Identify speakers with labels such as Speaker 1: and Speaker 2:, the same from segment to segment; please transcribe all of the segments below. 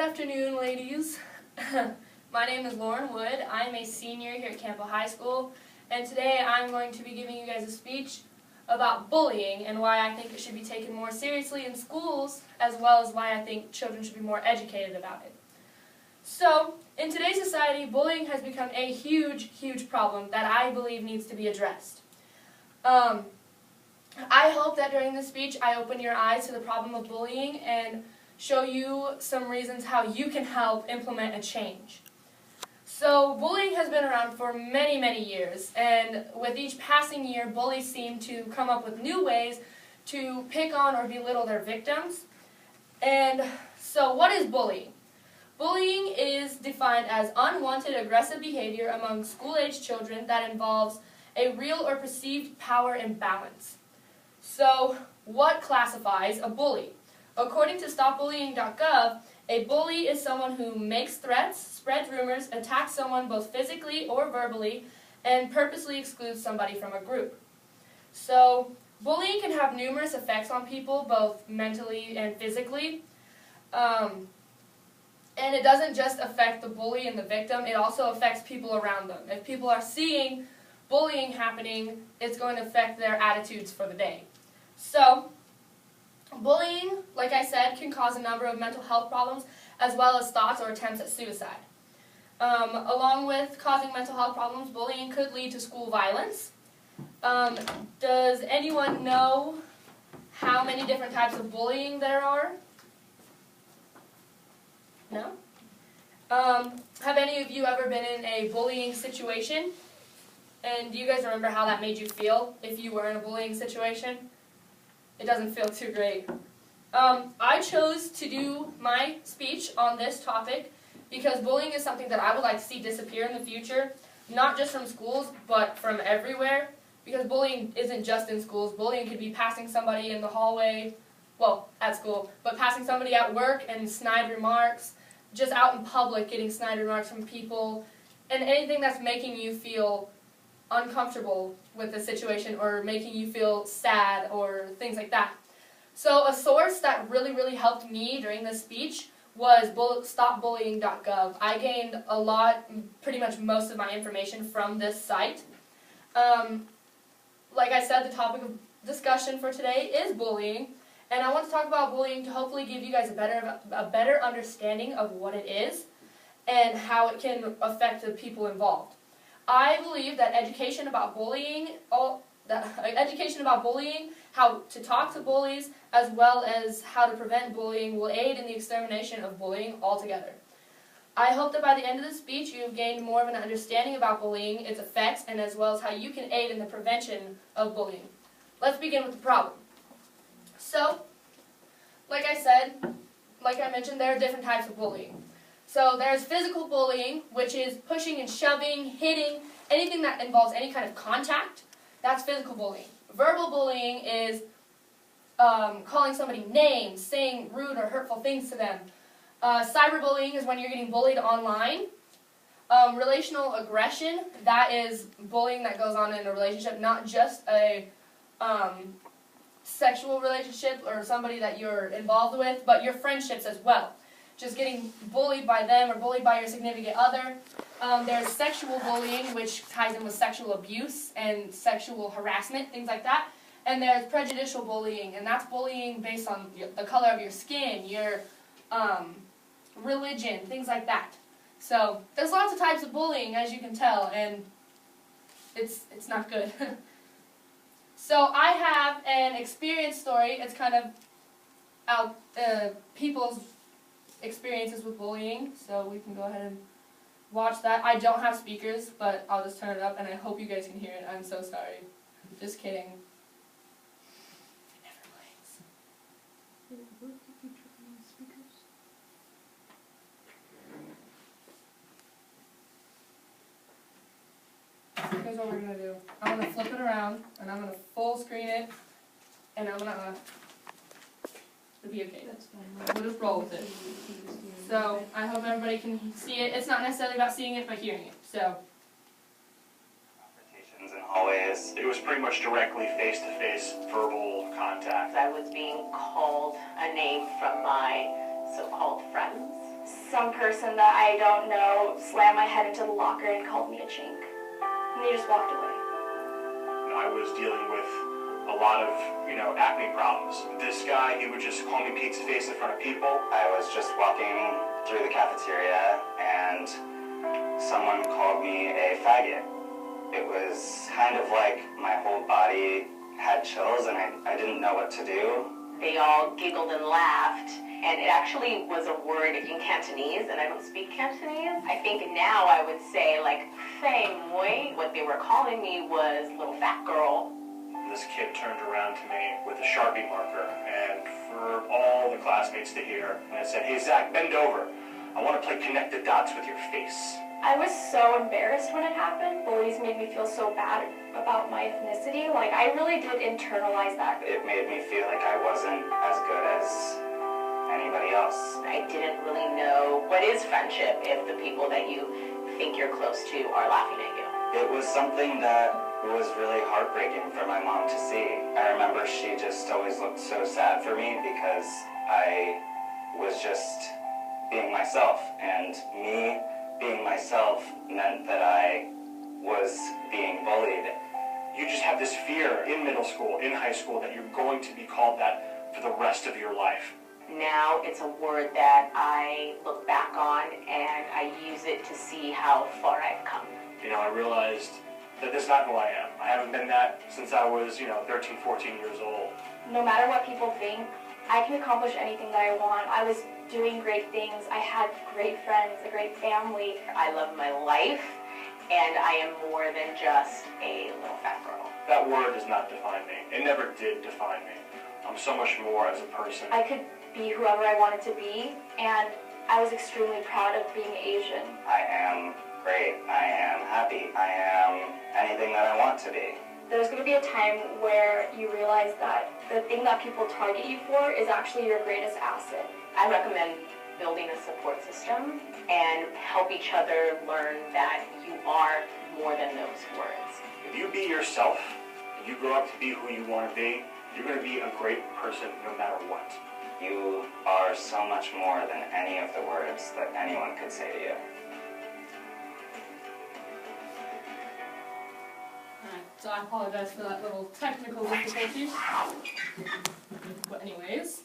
Speaker 1: afternoon, ladies. My name is Lauren Wood. I'm a senior here at Campbell High School, and today I'm going to be giving you guys a speech about bullying and why I think it should be taken more seriously in schools, as well as why I think children should be more educated about it. So, in today's society, bullying has become a huge, huge problem that I believe needs to be addressed. I hope that during this speech I open your eyes to the problem of bullying and show you some reasons how you can help implement a change. So, bullying has been around for many, many years, and with each passing year, bullies seem to come up with new ways to pick on or belittle their victims. And so, what is bullying? Bullying is defined as unwanted aggressive behavior among school-age children that involves a real or perceived power imbalance. So, what classifies a bully? According to StopBullying.gov, a bully is someone who makes threats, spreads rumors, attacks someone both physically or verbally, and purposely excludes somebody from a group. So, bullying can have numerous effects on people, both mentally and physically. And it doesn't just affect the bully and the victim, it also affects people around them. If people are seeing bullying happening, it's going to affect their attitudes for the day. So, bullying, like I said, can cause a number of mental health problems as well as thoughts or attempts at suicide. Along with causing mental health problems, bullying could lead to school violence. Does anyone know how many different types of bullying there are? No? Have any of you ever been in a bullying situation? And do you guys remember how that made you feel if you were in a bullying situation? It doesn't feel too great. I chose to do my speech on this topic because bullying is something that I would like to see disappear in the future, not just from schools, but from everywhere, because bullying isn't just in schools. Bullying could be passing somebody in the hallway, well, at school, but passing somebody at work and snide remarks, just out in public getting snide remarks from people, and anything that's making you feel uncomfortable with the situation or making you feel sad or things like that. So a source that really helped me during this speech was StopBullying.gov. I gained a lot, pretty much most of my information from this site. Like I said, the topic of discussion for today is bullying, and I want to talk about bullying to hopefully give you guys a better understanding of what it is and how it can affect the people involved. I believe that education about bullying, how to talk to bullies, as well as how to prevent bullying, will aid in the extermination of bullying altogether. I hope that by the end of the speech you have gained more of an understanding about bullying, its effects, and as well as how you can aid in the prevention of bullying. Let's begin with the problem. So, like I mentioned, there are different types of bullying. So there's physical bullying, which is pushing and shoving, hitting, anything that involves any kind of contact. That's physical bullying. Verbal bullying is calling somebody names, saying rude or hurtful things to them. Cyberbullying is when you're getting bullied online. Relational aggression, that is bullying that goes on in a relationship, not just a sexual relationship or somebody that you're involved with, but your friendships as well. Just getting bullied by them or bullied by your significant other. There's sexual bullying, which ties in with sexual abuse and sexual harassment, things like that. And there's prejudicial bullying, and that's bullying based on the color of your skin, your religion, things like that. So there's lots of types of bullying, as you can tell, and it's not good. So I have an experience story. It's kind of people's experiences with bullying, so we can go ahead and watch that. I don't have speakers, but I'll just turn it up, and I hope you guys can hear it. I'm so sorry. Just kidding. It never plays. Here's what we're going to do. I'm going to flip it around, and I'm going to full screen it, and I'm going to... It'll be okay. That's fine. We'll just roll with it. So, I hope everybody can see it. It's not necessarily about seeing it, but hearing it. So.
Speaker 2: Confrontations in hallways. It was pretty much directly face-to-face verbal contact.
Speaker 3: I was being called a name from my so-called friends. some person that I don't know slammed my head into the locker and called me a chink. And they just walked away.
Speaker 2: I was dealing with a lot of, acne problems. This guy, he would just call me pizza face in front of people.
Speaker 4: I was just walking through the cafeteria and someone called me a faggot. It was kind of like my whole body had chills and I didn't know what to do.
Speaker 5: They all giggled and laughed, and it actually was a word in Cantonese, and I don't speak Cantonese. I think now I would say, like, "Fei Mui." What they were calling me was little fat girl.
Speaker 2: This kid turned around to me with a Sharpie marker, and for all the classmates to hear, and it said, "Hey, Zach, bend over. I want to play connect the dots with your face."
Speaker 3: I was so embarrassed when it happened. Bullies made me feel so bad about my ethnicity. Like, I really did internalize that.
Speaker 4: It made me feel like I wasn't as good as anybody else.
Speaker 5: I didn't really know what is friendship if the people that you think you're close to are laughing at you.
Speaker 4: It was something that was really heartbreaking for my mom to see. I remember she just always looked so sad for me because I was just being myself, and me being myself meant that I was being bullied.
Speaker 2: You just have this fear in middle school, in high school, that you're going to be called that for the rest of your life.
Speaker 5: Now it's a word that I look back on and I use it to see how far I've come.
Speaker 2: I realized that that's not who I am. I haven't been that since I was, 13, 14 years old.
Speaker 3: No matter what people think, I can accomplish anything that I want. I was doing great things. I had great friends, a great family.
Speaker 5: I love my life, and I am more than just a little fat girl.
Speaker 2: That word does not define me. It never did define me. I'm so much more as a person.
Speaker 3: I could be whoever I wanted to be, and I was extremely proud of being Asian.
Speaker 4: I am great. I am happy. I am anything that I want to be.
Speaker 3: There's going to be a time where you realize that the thing that people target you for is actually your greatest asset.
Speaker 5: I recommend building a support system and help each other learn that you are more than those words.
Speaker 2: If you be yourself, and you grow up to be who you want to be, you're going to be a great person no matter what.
Speaker 4: You are so much more than any of the words that anyone could say to you.
Speaker 1: So I apologize for that little technical difficulty. But anyways.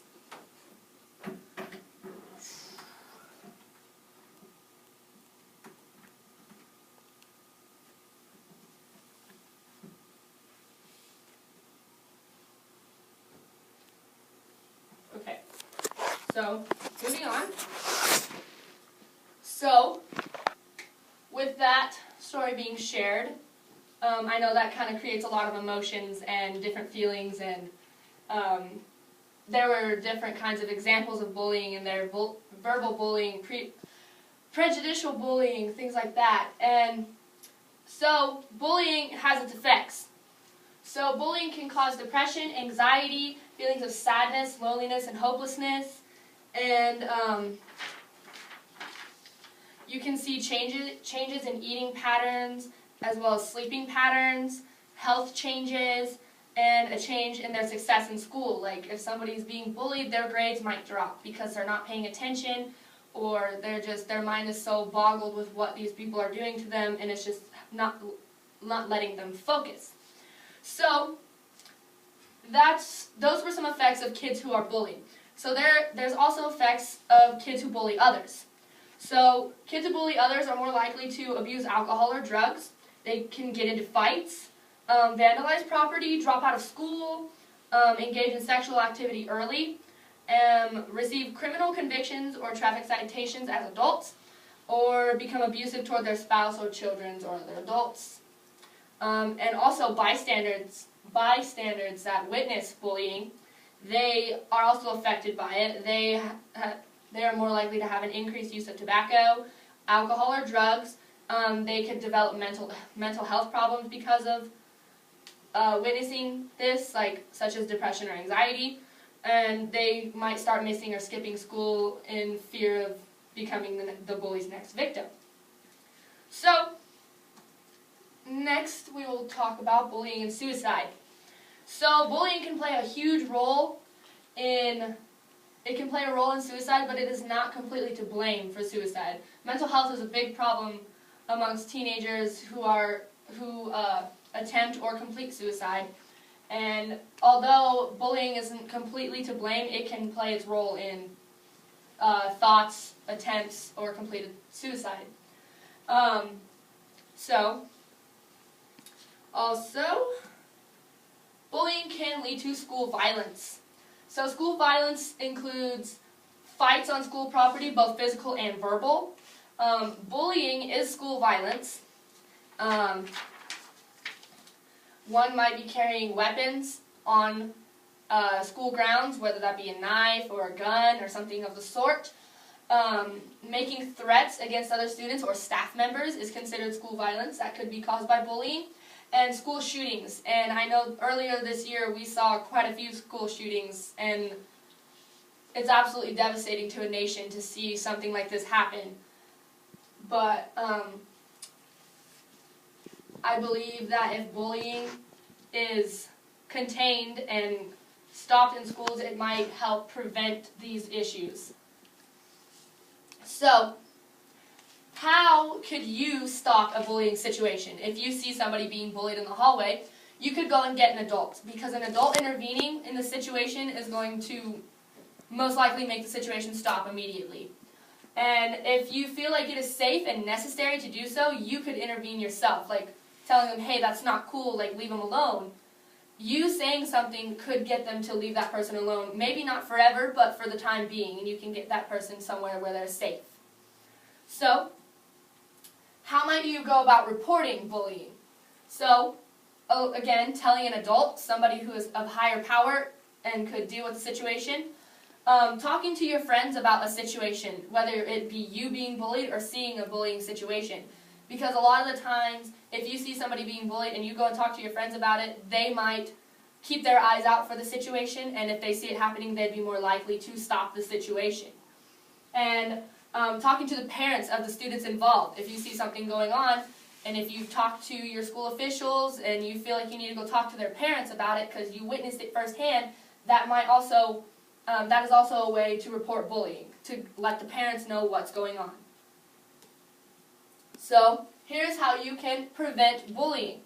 Speaker 1: Okay. So, moving on. So, with that story being shared, I know that kind of creates a lot of emotions and different feelings, and there were different kinds of examples of bullying, and there verbal bullying, prejudicial bullying, things like that. And so bullying has its effects. So bullying can cause depression, anxiety, feelings of sadness, loneliness, and hopelessness, and you can see changes in eating patterns, as well as sleeping patterns, health changes, and a change in their success in school. Like if somebody's being bullied, their grades might drop because they're not paying attention, or their mind is so boggled with what these people are doing to them, and it's just not letting them focus. So those were some effects of kids who are bullied. So there's also effects of kids who bully others. So kids who bully others are more likely to abuse alcohol or drugs. They can get into fights, vandalize property, drop out of school, engage in sexual activity early, receive criminal convictions or traffic citations as adults, or become abusive toward their spouse or children or other adults. And also bystanders that witness bullying, they are also affected by it. They are more likely to have an increased use of tobacco, alcohol, or drugs. They could develop mental health problems because of witnessing this, such as depression or anxiety, and they might start missing or skipping school in fear of becoming the bully's next victim. So, next we will talk about bullying and suicide. So, bullying can play a huge role in it can play a role in suicide, but it is not completely to blame for suicide. Mental health is a big problem amongst teenagers who attempt or complete suicide. And although bullying isn't completely to blame, it can play its role in thoughts, attempts, or completed suicide. Also, bullying can lead to school violence. So school violence includes fights on school property, both physical and verbal. Bullying is school violence. One might be carrying weapons on school grounds, whether that be a knife or a gun or something of the sort. Making threats against other students or staff members is considered school violence. That could be caused by bullying. And school shootings. And I know earlier this year we saw quite a few school shootings, and it's absolutely devastating to a nation to see something like this happen. But I believe that if bullying is contained and stopped in schools, it might help prevent these issues. So, how could you stop a bullying situation? If you see somebody being bullied in the hallway, you could go and get an adult, because an adult intervening in the situation is going to most likely make the situation stop immediately. And if you feel like it is safe and necessary to do so, you could intervene yourself, like telling them, hey, that's not cool, like leave them alone. You saying something could get them to leave that person alone, maybe not forever, but for the time being, and you can get that person somewhere where they're safe. So, how might you go about reporting bullying? So, again, telling an adult, somebody who is of higher power and could deal with the situation. Talking to your friends about a situation, whether it be you being bullied or seeing a bullying situation. Because a lot of the times, if you see somebody being bullied and you go and talk to your friends about it, they might keep their eyes out for the situation, and if they see it happening, they'd be more likely to stop the situation. And talking to the parents of the students involved. If you see something going on, and if you've talked to your school officials and you feel like you need to go talk to their parents about it because you witnessed it firsthand, that is also a way to report bullying, to let the parents know what's going on. So, here's how you can prevent bullying.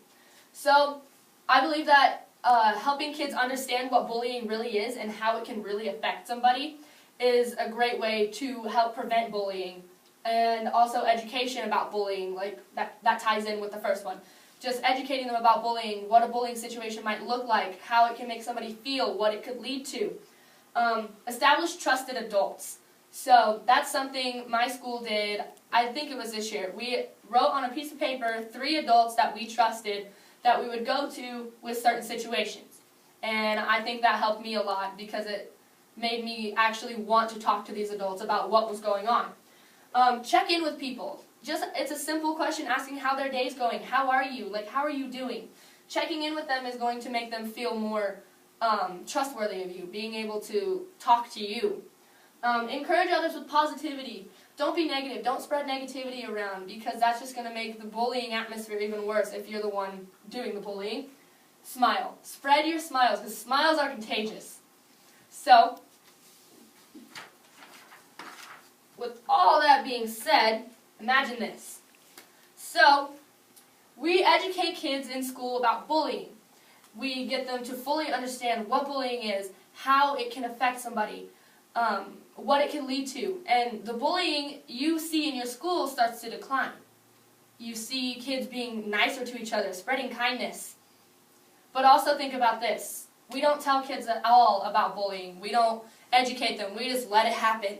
Speaker 1: So, I believe that helping kids understand what bullying really is and how it can really affect somebody is a great way to help prevent bullying. And also education about bullying, like that ties in with the first one. Just educating them about bullying, what a bullying situation might look like, how it can make somebody feel, what it could lead to. Establish trusted adults. So that's something my school did, I think it was this year. We wrote on a piece of paper 3 adults that we trusted that we would go to with certain situations. And I think that helped me a lot because it made me actually want to talk to these adults about what was going on. Check in with people. It's a simple question asking how their day's going. How are you? Like, how are you doing? Checking in with them is going to make them feel more trustworthy of you, being able to talk to you. Encourage others with positivity. Don't be negative. Don't spread negativity around because that's just going to make the bullying atmosphere even worse if you're the one doing the bullying. Smile. Spread your smiles because smiles are contagious. So, with all that being said, imagine this. So, we educate kids in school about bullying. We get them to fully understand what bullying is, how it can affect somebody, what it can lead to. And the bullying you see in your school starts to decline. You see kids being nicer to each other, spreading kindness. But also think about this. We don't tell kids at all about bullying. We don't educate them. We just let it happen.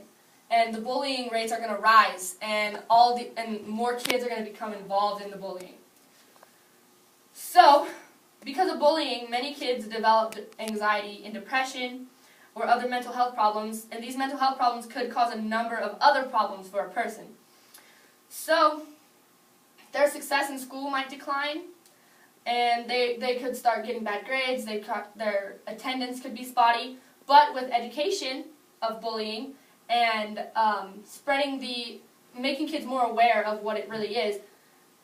Speaker 1: And the bullying rates are going to rise, and more kids are going to become involved in the bullying. So, because of bullying, many kids develop anxiety and depression or other mental health problems, and these mental health problems could cause a number of other problems for a person. So, their success in school might decline, and they could start getting bad grades, their attendance could be spotty, but with education of bullying and making kids more aware of what it really is,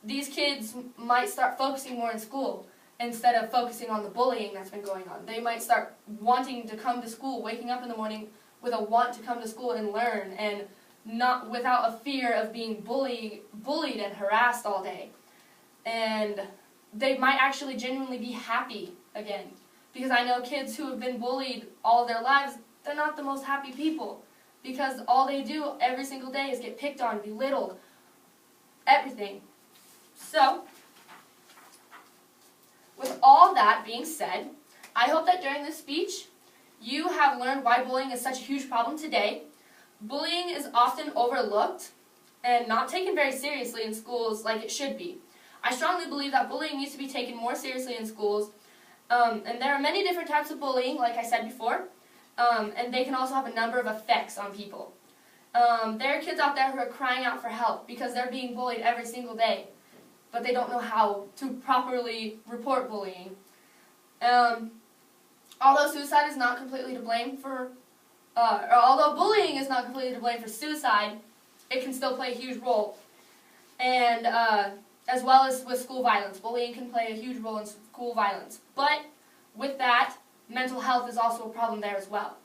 Speaker 1: these kids might start focusing more in school instead of focusing on the bullying that's been going on. They might start wanting to come to school, waking up in the morning, with a want to come to school and learn, and not without a fear of being bullied and harassed all day. And they might actually genuinely be happy again. Because I know kids who have been bullied all their lives, they're not the most happy people. Because all they do every single day is get picked on, belittled, everything. So, with all that being said, I hope that during this speech, you have learned why bullying is such a huge problem today. Bullying is often overlooked and not taken very seriously in schools like it should be. I strongly believe that bullying needs to be taken more seriously in schools. And there are many different types of bullying, like I said before, and they can also have a number of effects on people. There are kids out there who are crying out for help because they're being bullied every single day, but they don't know how to properly report bullying. Although suicide is not completely to blame for, or although bullying is not completely to blame for suicide, it can still play a huge role. And as well as with school violence, bullying can play a huge role in school violence. But with that, mental health is also a problem there as well.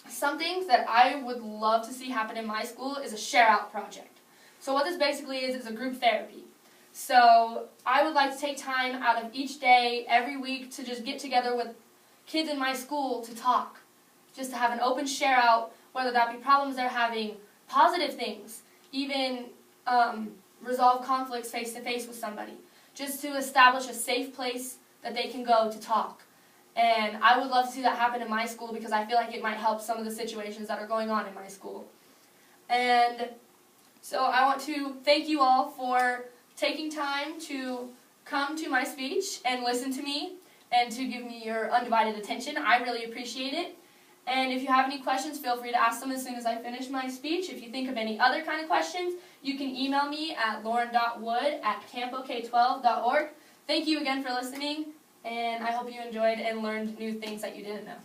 Speaker 1: Something that I would love to see happen in my school is a share-out project. So what this basically is a group therapy. So I would like to take time out of each day, every week, to just get together with kids in my school to talk. Just to have an open share-out, whether that be problems they're having, positive things, even resolve conflicts face-to-face with somebody. Just to establish a safe place that they can go to talk. And I would love to see that happen in my school because I feel like it might help some of the situations that are going on in my school. And so I want to thank you all for taking time to come to my speech and listen to me and to give me your undivided attention. I really appreciate it. And if you have any questions, feel free to ask them as soon as I finish my speech. If you think of any other kind of questions, you can email me at lauren.wood@campok12.org. Thank you again for listening, and I hope you enjoyed and learned new things that you didn't know.